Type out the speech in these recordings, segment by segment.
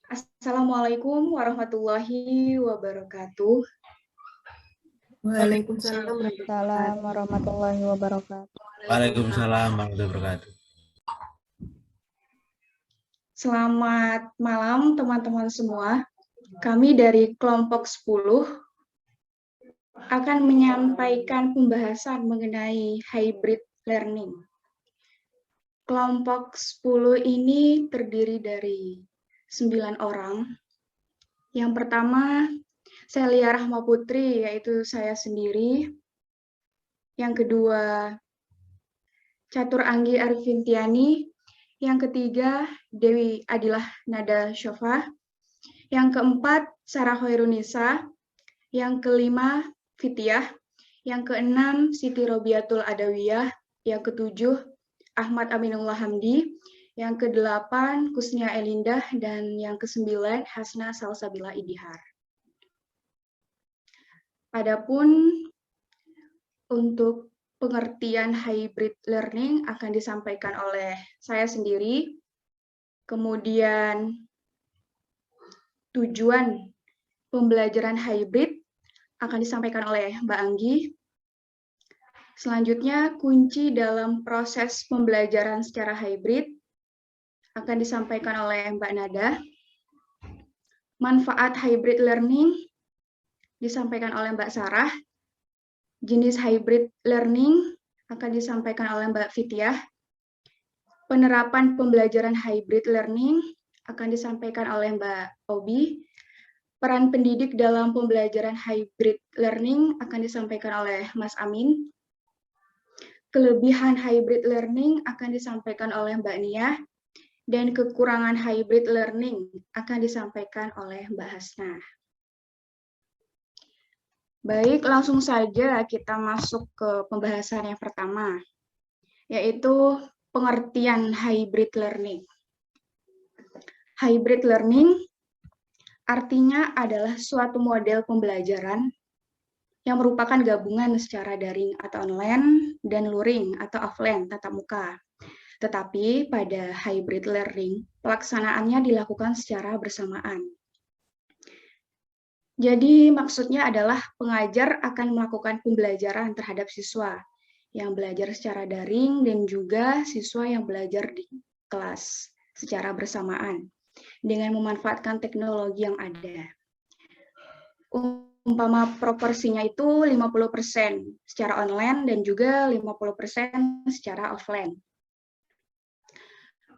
Assalamualaikum warahmatullahi wabarakatuh. Waalaikumsalam warahmatullahi Salam wabarakatuh. warahmatullahi wabarakatuh. Waalaikumsalam warahmatullahi wabarakatuh. Selamat malam teman-teman semua. Kami dari kelompok 10 akan menyampaikan pembahasan mengenai hybrid learning. Kelompok 10 ini terdiri dari 9 orang. Yang pertama, Celia Rahma Putri, yaitu saya sendiri. Yang kedua, Catur Anggi Arvintiani. Yang ketiga, Dewi Adilah Nada Syofa. Yang keempat, Sarah Hoirunisa. Yang kelima, Fitiah. Yang keenam, Siti Robiatul Adawiyah. Yang ketujuh, Ahmad Aminullah Hamdi. Yang kedelapan, Kusnia Elindah. Dan yang kesembilan, Hasna Salsabila Idihar. Adapun untuk pengertian hybrid learning akan disampaikan oleh saya sendiri. Kemudian tujuan pembelajaran hybrid akan disampaikan oleh Mbak Anggi. Selanjutnya, kunci dalam proses pembelajaran secara hybrid akan disampaikan oleh Mbak Nada. Manfaat hybrid learning disampaikan oleh Mbak Sarah. Jenis hybrid learning akan disampaikan oleh Mbak Fitiah. Penerapan pembelajaran hybrid learning akan disampaikan oleh Mbak Obi. Peran pendidik dalam pembelajaran hybrid learning akan disampaikan oleh Mas Amin. Kelebihan hybrid learning akan disampaikan oleh Mbak Nia. Dan kekurangan hybrid learning akan disampaikan oleh Mbak Hasna. Baik, langsung saja kita masuk ke pembahasan yang pertama, yaitu pengertian hybrid learning. Hybrid learning artinya adalah suatu model pembelajaran yang merupakan gabungan secara daring atau online dan luring atau offline tatap muka. Tetapi pada hybrid learning, pelaksanaannya dilakukan secara bersamaan. Jadi maksudnya adalah pengajar akan melakukan pembelajaran terhadap siswa yang belajar secara daring dan juga siswa yang belajar di kelas secara bersamaan dengan memanfaatkan teknologi yang ada. Umpama proporsinya itu 50% secara online dan juga 50% secara offline.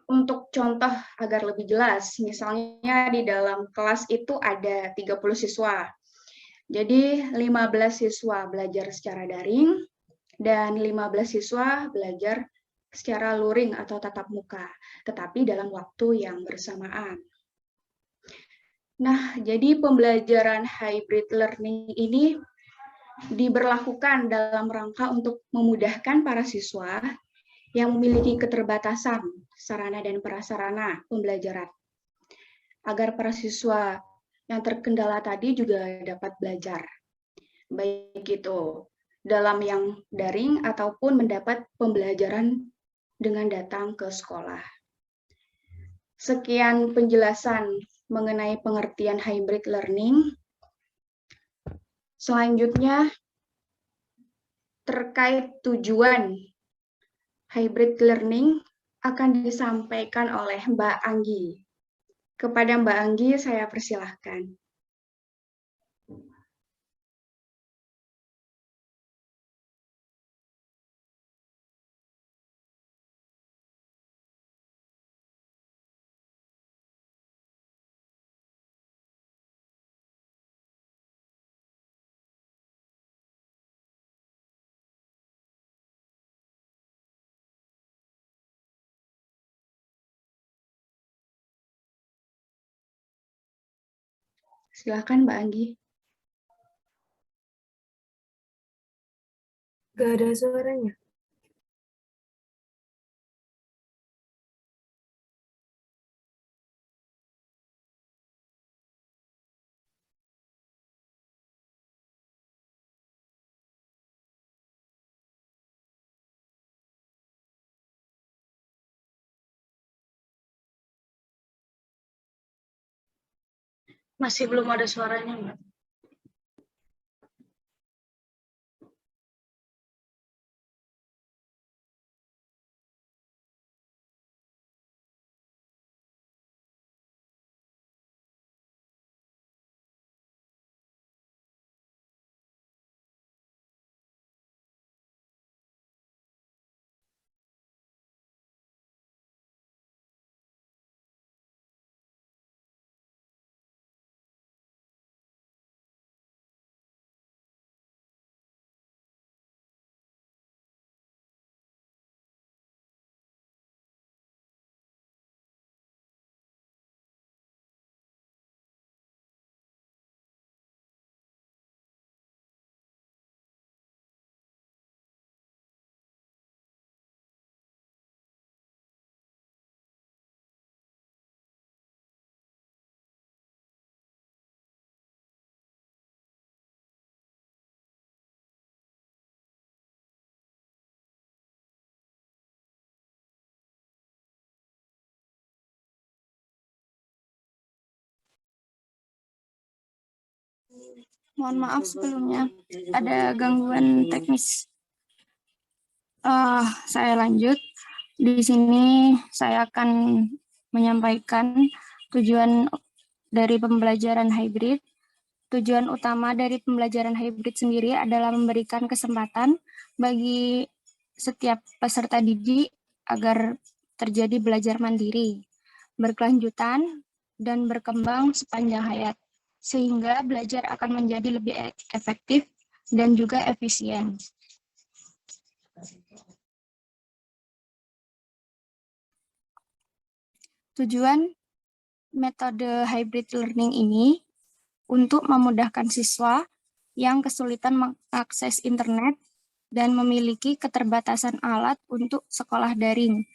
Untuk contoh agar lebih jelas, misalnya di dalam kelas itu ada 30 siswa. Jadi 15 siswa belajar secara daring dan 15 siswa belajar secara luring atau tatap muka, tetapi dalam waktu yang bersamaan. Nah, jadi pembelajaran hybrid learning ini diberlakukan dalam rangka untuk memudahkan para siswa yang memiliki keterbatasan sarana dan prasarana pembelajaran, agar para siswa yang terkendala tadi juga dapat belajar, baik itu dalam yang daring ataupun mendapat pembelajaran dengan datang ke sekolah. Sekian penjelasan mengenai pengertian hybrid learning. Selanjutnya, terkait tujuan hybrid learning akan disampaikan oleh Mbak Anggi. Kepada Mbak Anggi, saya persilahkan. Silakan Mbak Anggi. Gak ada suaranya. Masih belum ada suaranya, Mbak. Mohon maaf sebelumnya ada gangguan teknis. Saya lanjut. Di sini saya akan menyampaikan tujuan dari pembelajaran hybrid. Tujuan utama dari pembelajaran hybrid sendiri adalah memberikan kesempatan bagi setiap peserta didik agar terjadi belajar mandiri, berkelanjutan, dan berkembang sepanjang hayat, sehingga belajar akan menjadi lebih efektif dan juga efisien. Tujuan metode hybrid learning ini untuk memudahkan siswa yang kesulitan mengakses internet dan memiliki keterbatasan alat untuk sekolah daring.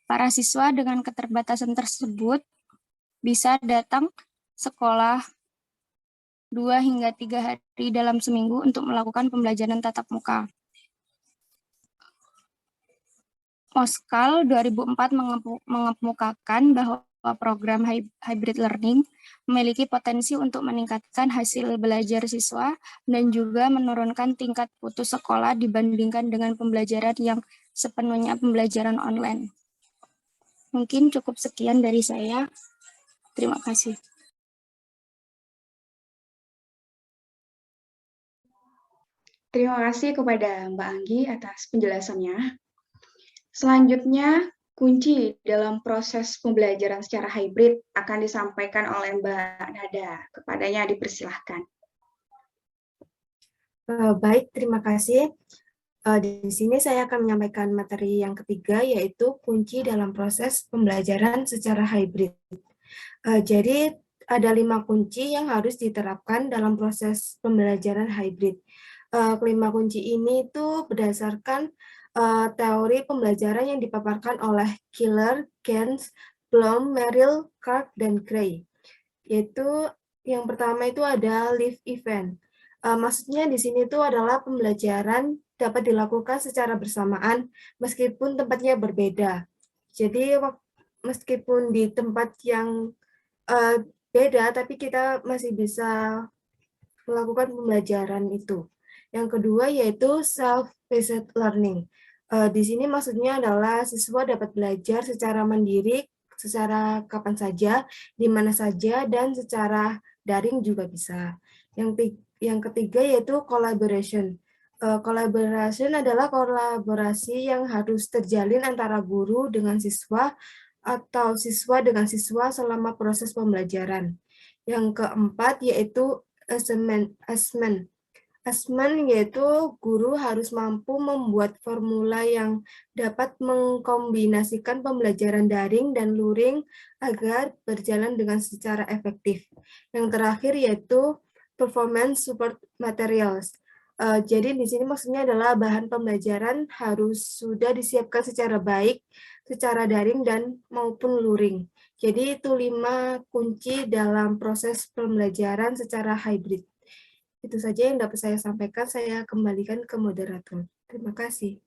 Para siswa dengan keterbatasan tersebut bisa datang sekolah 2 hingga 3 hari dalam seminggu untuk melakukan pembelajaran tatap muka. Oskal 2004 mengemukakan bahwa program hybrid learning memiliki potensi untuk meningkatkan hasil belajar siswa dan juga menurunkan tingkat putus sekolah dibandingkan dengan pembelajaran yang sepenuhnya pembelajaran online. Mungkin cukup sekian dari saya. Terima kasih. Terima kasih kepada Mbak Anggi atas penjelasannya. Selanjutnya, kunci dalam proses pembelajaran secara hybrid akan disampaikan oleh Mbak Nada. Kepadanya dipersilahkan. Baik, terima kasih. Di sini saya akan menyampaikan materi yang ketiga, yaitu kunci dalam proses pembelajaran secara hybrid. Jadi, ada 5 kunci yang harus diterapkan dalam proses pembelajaran hybrid. Kelima kunci ini itu berdasarkan teori pembelajaran yang dipaparkan oleh Killer, Keynes, Bloom, Merrill, Clark, dan Gray. Yaitu yang pertama itu ada live event. Maksudnya di sini itu adalah pembelajaran dapat dilakukan secara bersamaan meskipun tempatnya berbeda. Jadi meskipun di tempat yang beda, tapi kita masih bisa melakukan pembelajaran itu. Yang kedua yaitu self-paced learning. Di sini maksudnya adalah siswa dapat belajar secara mandiri, secara kapan saja, di mana saja, dan secara daring juga bisa. Yang ketiga yaitu collaboration. Collaboration adalah kolaborasi yang harus terjalin antara guru dengan siswa atau siswa dengan siswa selama proses pembelajaran. Yang keempat yaitu assessment. Assessment yaitu guru harus mampu membuat formula yang dapat mengkombinasikan pembelajaran daring dan luring agar berjalan dengan secara efektif. Yang terakhir yaitu performance support materials. Jadi di sini maksudnya adalah bahan pembelajaran harus sudah disiapkan secara baik, secara daring dan maupun luring. Jadi itu 5 kunci dalam proses pembelajaran secara hybrid. Itu saja yang dapat saya sampaikan, saya kembalikan ke moderator. Terima kasih.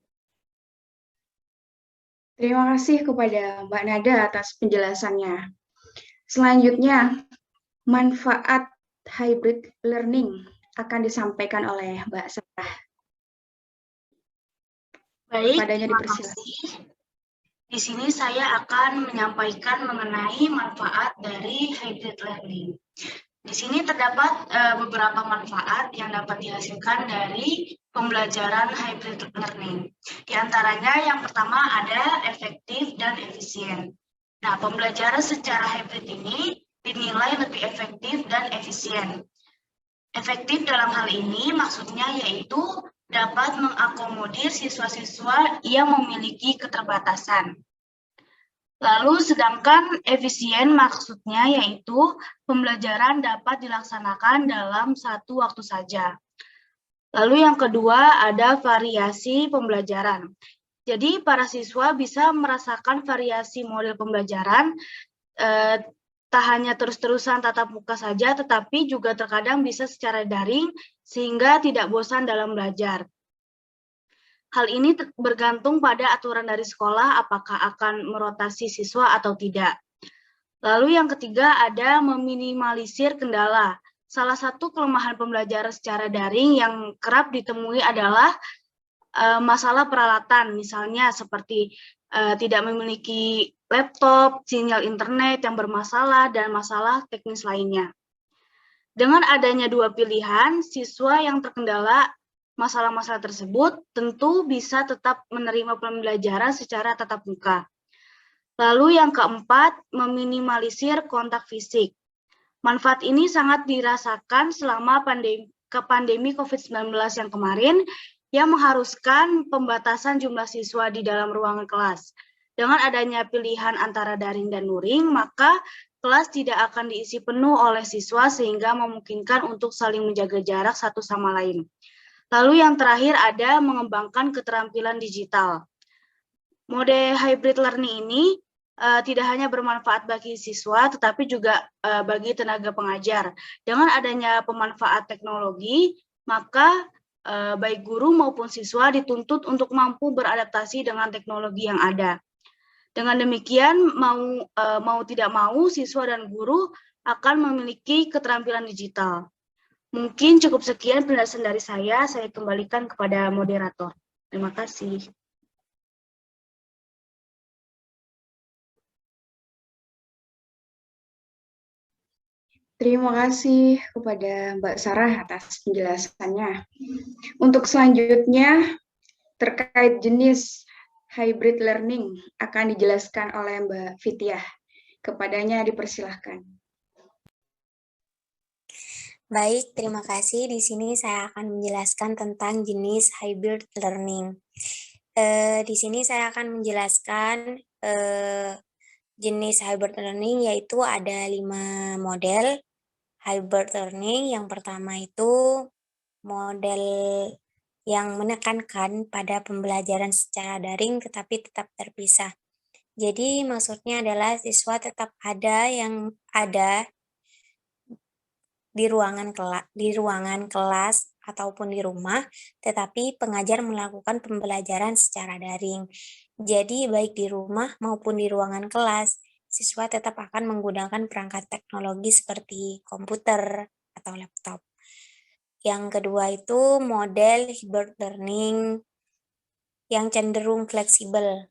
Terima kasih kepada Mbak Nada atas penjelasannya. Selanjutnya, manfaat hybrid learning akan disampaikan oleh Mbak Sarah. Baik, Kepadanya terima dipersilakan. kasih. Di sini saya akan menyampaikan mengenai manfaat dari hybrid learning. Di sini terdapat beberapa manfaat yang dapat dihasilkan dari pembelajaran hybrid learning. Di antaranya yang pertama ada efektif dan efisien. Nah, pembelajaran secara hybrid ini dinilai lebih efektif dan efisien. Efektif dalam hal ini maksudnya yaitu dapat mengakomodir siswa-siswa yang memiliki keterbatasan. Lalu sedangkan efisien maksudnya yaitu pembelajaran dapat dilaksanakan dalam satu waktu saja. Lalu yang kedua ada variasi pembelajaran. Jadi para siswa bisa merasakan variasi model pembelajaran, tak hanya terus-terusan tatap muka saja, tetapi juga terkadang bisa secara daring sehingga tidak bosan dalam belajar. Hal ini bergantung pada aturan dari sekolah apakah akan merotasi siswa atau tidak. Lalu yang ketiga ada meminimalisir kendala. Salah satu kelemahan pembelajaran secara daring yang kerap ditemui adalah masalah peralatan, misalnya seperti tidak memiliki laptop, sinyal internet yang bermasalah, dan masalah teknis lainnya. Dengan adanya dua pilihan, siswa yang terkendala masalah-masalah tersebut tentu bisa tetap menerima pembelajaran secara tatap muka. Lalu yang keempat, meminimalisir kontak fisik. Manfaat ini sangat dirasakan selama pandemi COVID-19 yang kemarin, yang mengharuskan pembatasan jumlah siswa di dalam ruangan kelas. Dengan adanya pilihan antara daring dan luring, maka kelas tidak akan diisi penuh oleh siswa sehingga memungkinkan untuk saling menjaga jarak satu sama lain. Lalu yang terakhir ada mengembangkan keterampilan digital. Mode hybrid learning ini tidak hanya bermanfaat bagi siswa, tetapi juga bagi tenaga pengajar. Dengan adanya pemanfaat teknologi, maka baik guru maupun siswa dituntut untuk mampu beradaptasi dengan teknologi yang ada. Dengan demikian, mau tidak mau, siswa dan guru akan memiliki keterampilan digital. Mungkin cukup sekian penjelasan dari saya kembalikan kepada moderator. Terima kasih. Terima kasih kepada Mbak Sarah atas penjelasannya. Untuk selanjutnya, terkait jenis hybrid learning akan dijelaskan oleh Mbak Fitiah. Kepadanya dipersilahkan. Baik, terima kasih. Di sini saya akan menjelaskan tentang jenis hybrid learning. Di sini saya akan menjelaskan jenis hybrid learning, yaitu ada 5 model hybrid learning. Yang pertama itu model yang menekankan pada pembelajaran secara daring tetapi tetap terpisah. Jadi maksudnya adalah siswa tetap ada di ruangan kelas ataupun di rumah, tetapi pengajar melakukan pembelajaran secara daring. Jadi baik di rumah maupun di ruangan kelas, siswa tetap akan menggunakan perangkat teknologi seperti komputer atau laptop. Yang kedua itu model hybrid learning yang cenderung fleksibel,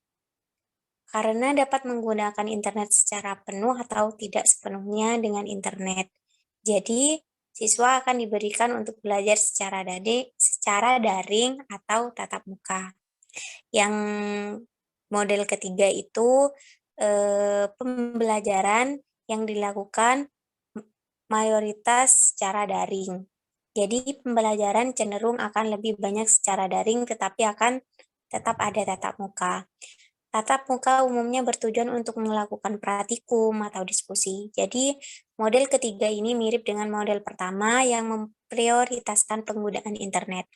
karena dapat menggunakan internet secara penuh atau tidak sepenuhnya dengan internet. Jadi, siswa akan diberikan untuk belajar secara daring atau tatap muka. Yang model ketiga itu pembelajaran yang dilakukan mayoritas secara daring. Jadi pembelajaran cenderung akan lebih banyak secara daring tetapi akan tetap ada tatap muka. Tatap muka umumnya bertujuan untuk melakukan praktikum atau diskusi. Jadi model ketiga ini mirip dengan model pertama yang memprioritaskan penggunaan internet.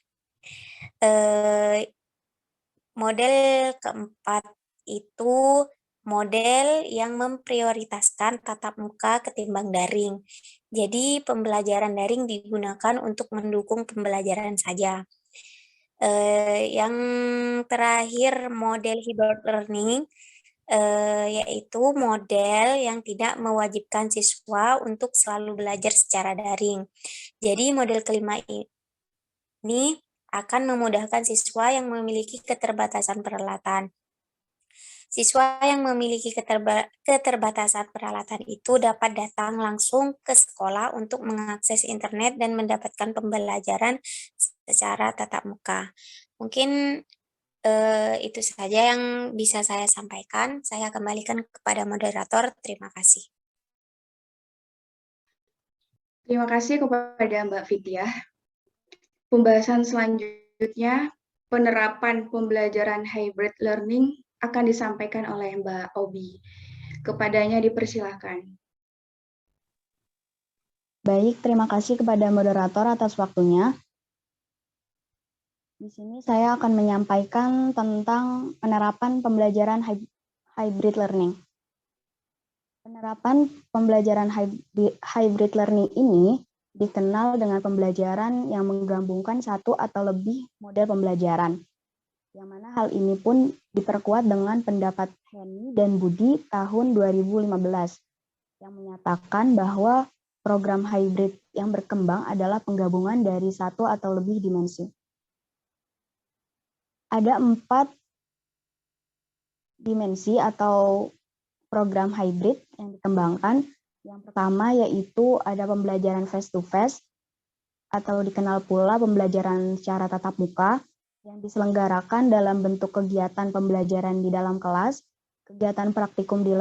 Model keempat itu model yang memprioritaskan tatap muka ketimbang daring. Jadi pembelajaran daring digunakan untuk mendukung pembelajaran saja. Yang terakhir model hybrid learning yaitu model yang tidak mewajibkan siswa untuk selalu belajar secara daring. Jadi model kelima ini akan memudahkan siswa yang memiliki keterbatasan peralatan. Siswa yang memiliki keterbatasan peralatan itu dapat datang langsung ke sekolah untuk mengakses internet dan mendapatkan pembelajaran secara tatap muka. Mungkin itu saja yang bisa saya sampaikan. Saya kembalikan kepada moderator. Terima kasih. Terima kasih kepada Mbak Vidya. Pembahasan selanjutnya, penerapan pembelajaran hybrid learning akan disampaikan oleh Mbak Obi. Kepadanya dipersilakan. Baik, terima kasih kepada moderator atas waktunya. Di sini saya akan menyampaikan tentang penerapan pembelajaran hybrid learning. Penerapan pembelajaran hybrid learning ini dikenal dengan pembelajaran yang menggabungkan satu atau lebih model pembelajaran. Yang mana hal ini pun diperkuat dengan pendapat Henny dan Budi tahun 2015 yang menyatakan bahwa program hybrid yang berkembang adalah penggabungan dari satu atau lebih dimensi. Ada 4 dimensi atau program hybrid yang dikembangkan. Yang pertama yaitu ada pembelajaran face-to-face atau dikenal pula pembelajaran secara tatap muka yang diselenggarakan dalam bentuk kegiatan pembelajaran di dalam kelas, kegiatan praktikum di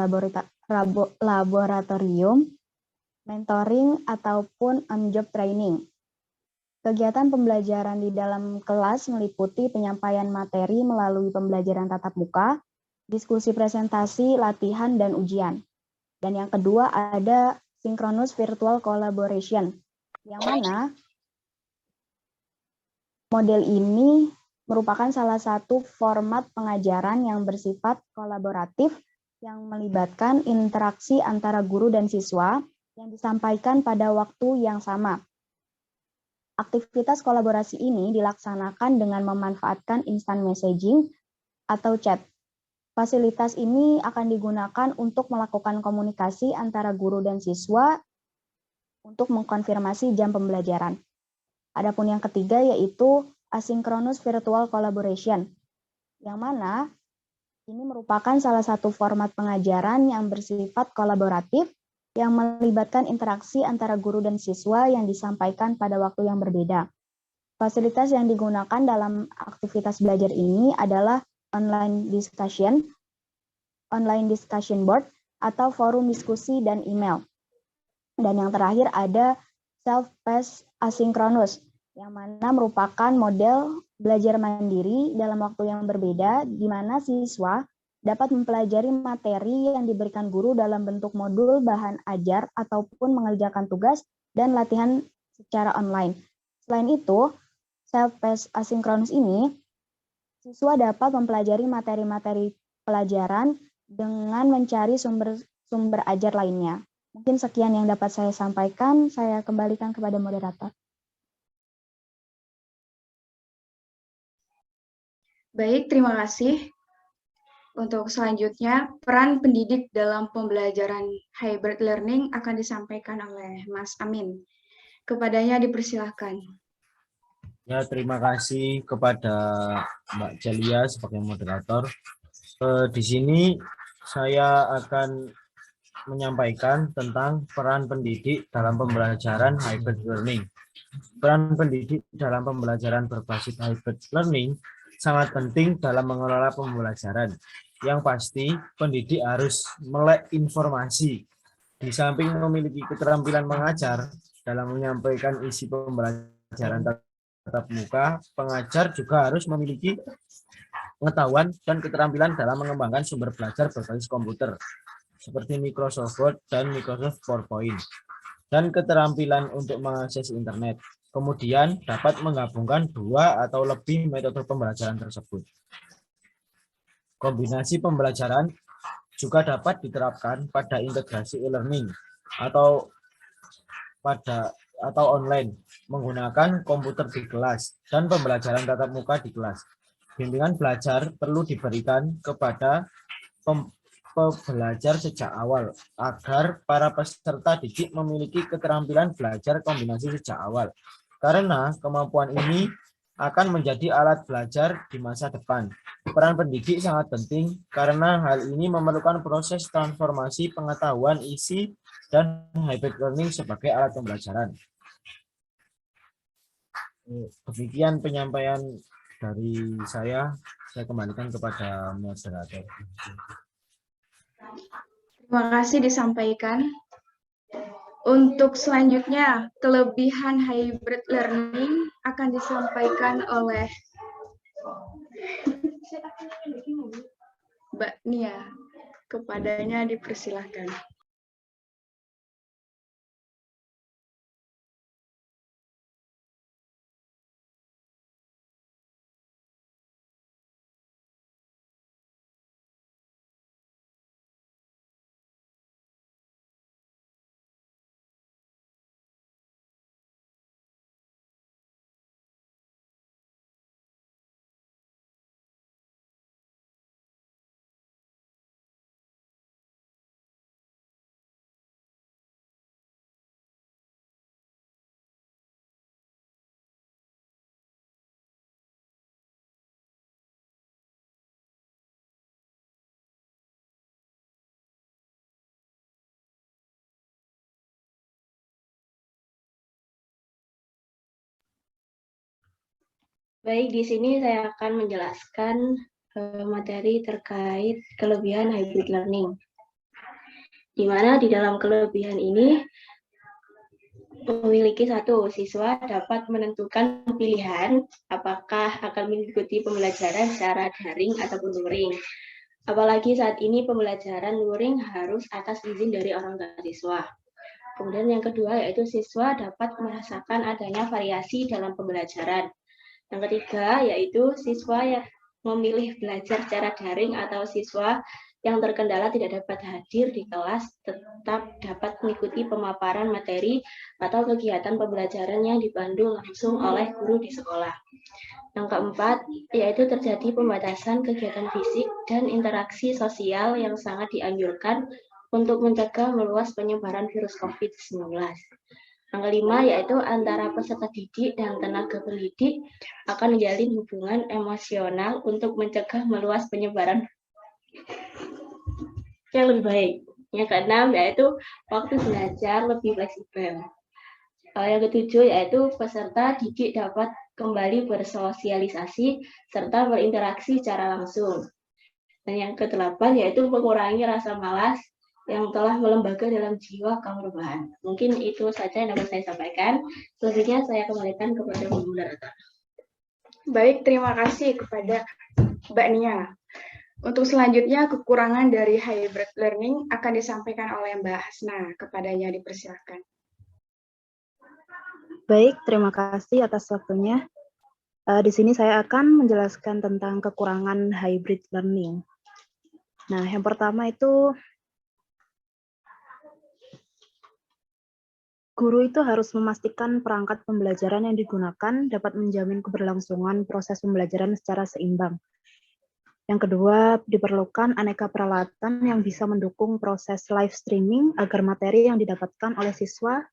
laboratorium, mentoring, ataupun on-job training. Kegiatan pembelajaran di dalam kelas meliputi penyampaian materi melalui pembelajaran tatap muka, diskusi presentasi, latihan, dan ujian. Dan yang kedua ada synchronous virtual collaboration, yang mana model ini merupakan salah satu format pengajaran yang bersifat kolaboratif yang melibatkan interaksi antara guru dan siswa yang disampaikan pada waktu yang sama. Aktivitas kolaborasi ini dilaksanakan dengan memanfaatkan instant messaging atau chat. Fasilitas ini akan digunakan untuk melakukan komunikasi antara guru dan siswa untuk mengkonfirmasi jam pembelajaran. Adapun yang ketiga yaitu asynchronous virtual collaboration, yang mana ini merupakan salah satu format pengajaran yang bersifat kolaboratif yang melibatkan interaksi antara guru dan siswa yang disampaikan pada waktu yang berbeda. Fasilitas yang digunakan dalam aktivitas belajar ini adalah online discussion board atau forum diskusi dan email. Dan yang terakhir ada self-paced asynchronous, yang mana merupakan model belajar mandiri dalam waktu yang berbeda, di mana siswa dapat mempelajari materi yang diberikan guru dalam bentuk modul bahan ajar ataupun mengerjakan tugas dan latihan secara online. Selain itu, self-paced asynchronous ini, siswa dapat mempelajari materi-materi pelajaran dengan mencari sumber ajar lainnya. Mungkin sekian yang dapat saya sampaikan, saya kembalikan kepada moderator. Baik, terima kasih. Untuk selanjutnya, peran pendidik dalam pembelajaran hybrid learning akan disampaikan oleh Mas Amin. Kepadanya dipersilahkan. Ya, terima kasih kepada Mbak Jalia sebagai moderator. Di sini saya akan menyampaikan tentang peran pendidik dalam pembelajaran hybrid learning. Peran pendidik dalam pembelajaran berbasis hybrid learning sangat penting dalam mengelola pembelajaran. Yang pasti, pendidik harus melek informasi. Di samping memiliki keterampilan mengajar dalam menyampaikan isi pembelajaran tatap muka, pengajar juga harus memiliki pengetahuan dan keterampilan dalam mengembangkan sumber belajar berbasis komputer, seperti Microsoft Word dan Microsoft PowerPoint, dan keterampilan untuk mengakses internet. Kemudian dapat menggabungkan 2 atau lebih metode pembelajaran tersebut. Kombinasi pembelajaran juga dapat diterapkan pada integrasi e-learning atau online menggunakan komputer di kelas dan pembelajaran tatap muka di kelas. Bimbingan belajar perlu diberikan kepada pembelajar sejak awal, agar para peserta didik memiliki keterampilan belajar kombinasi sejak awal. Karena kemampuan ini akan menjadi alat belajar di masa depan. Peran pendidik sangat penting karena hal ini memerlukan proses transformasi pengetahuan isi dan hybrid learning sebagai alat pembelajaran. Demikian penyampaian dari saya kembalikan kepada moderator. Terima kasih disampaikan. Untuk selanjutnya, kelebihan hybrid learning akan disampaikan oleh Mbak Nia. Kepadanya dipersilahkan. Baik, di sini saya akan menjelaskan materi terkait kelebihan hybrid learning. Di mana di dalam kelebihan ini memiliki satu, siswa dapat menentukan pilihan apakah akan mengikuti pembelajaran secara daring ataupun luring. Apalagi saat ini pembelajaran luring harus atas izin dari orang tua siswa. Kemudian yang kedua yaitu siswa dapat merasakan adanya variasi dalam pembelajaran. Yang ketiga yaitu siswa yang memilih belajar secara daring atau siswa yang terkendala tidak dapat hadir di kelas tetap dapat mengikuti pemaparan materi atau kegiatan pembelajaran yang dipandu langsung oleh guru di sekolah. Yang keempat yaitu terjadi pembatasan kegiatan fisik dan interaksi sosial yang sangat dianjurkan untuk mencegah meluas penyebaran virus COVID-19. Yang kelima yaitu antara peserta didik dan tenaga pendidik akan menjalin hubungan emosional untuk mencegah meluas penyebaran yang lebih baik. Yang keenam yaitu waktu belajar lebih fleksibel. Yang ketujuh yaitu peserta didik dapat kembali bersosialisasi serta berinteraksi secara langsung. Dan yang kedelapan yaitu mengurangi rasa malas yang telah melembaga dalam jiwa kaum rebahan. Mungkin itu saja yang dapat saya sampaikan. Selanjutnya saya kembalikan kepada moderator. Baik, terima kasih kepada Mbak Nia. Untuk selanjutnya, kekurangan dari hybrid learning akan disampaikan oleh Mbak Hasna. Kepadanya dipersilakan. Baik, terima kasih atas waktunya. Di sini saya akan menjelaskan tentang kekurangan hybrid learning. Nah, yang pertama itu guru itu harus memastikan perangkat pembelajaran yang digunakan dapat menjamin keberlangsungan proses pembelajaran secara seimbang. Yang kedua, diperlukan aneka peralatan yang bisa mendukung proses live streaming agar materi yang didapatkan oleh siswa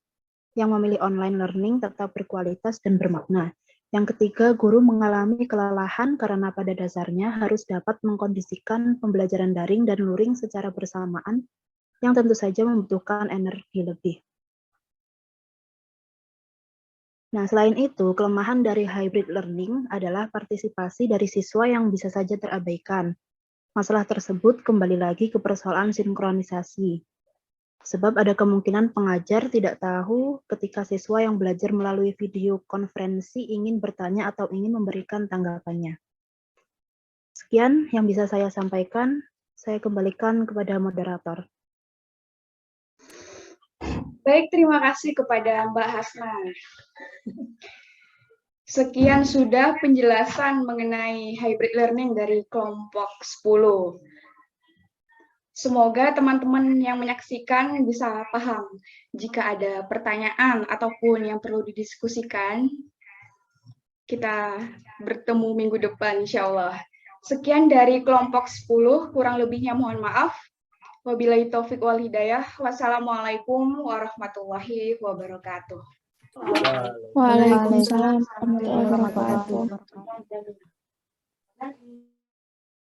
yang memilih online learning tetap berkualitas dan bermakna. Yang ketiga, guru mengalami kelelahan karena pada dasarnya harus dapat mengkondisikan pembelajaran daring dan luring secara bersamaan yang tentu saja membutuhkan energi lebih. Nah, selain itu, kelemahan dari hybrid learning adalah partisipasi dari siswa yang bisa saja terabaikan. Masalah tersebut kembali lagi ke persoalan sinkronisasi. Sebab ada kemungkinan pengajar tidak tahu ketika siswa yang belajar melalui video konferensi ingin bertanya atau ingin memberikan tanggapannya. Sekian yang bisa saya sampaikan. Saya kembalikan kepada moderator. Baik, terima kasih kepada Mbak Hasna. Sekian sudah penjelasan mengenai hybrid learning dari kelompok 10. Semoga teman-teman yang menyaksikan bisa paham. Jika ada pertanyaan ataupun yang perlu didiskusikan, kita bertemu minggu depan insya Allah. Sekian dari kelompok 10, kurang lebihnya mohon maaf. Wabillahi taufik wal hidayah. Wassalamualaikum warahmatullahi wabarakatuh. Waalaikumsalam warahmatullahi wabarakatuh.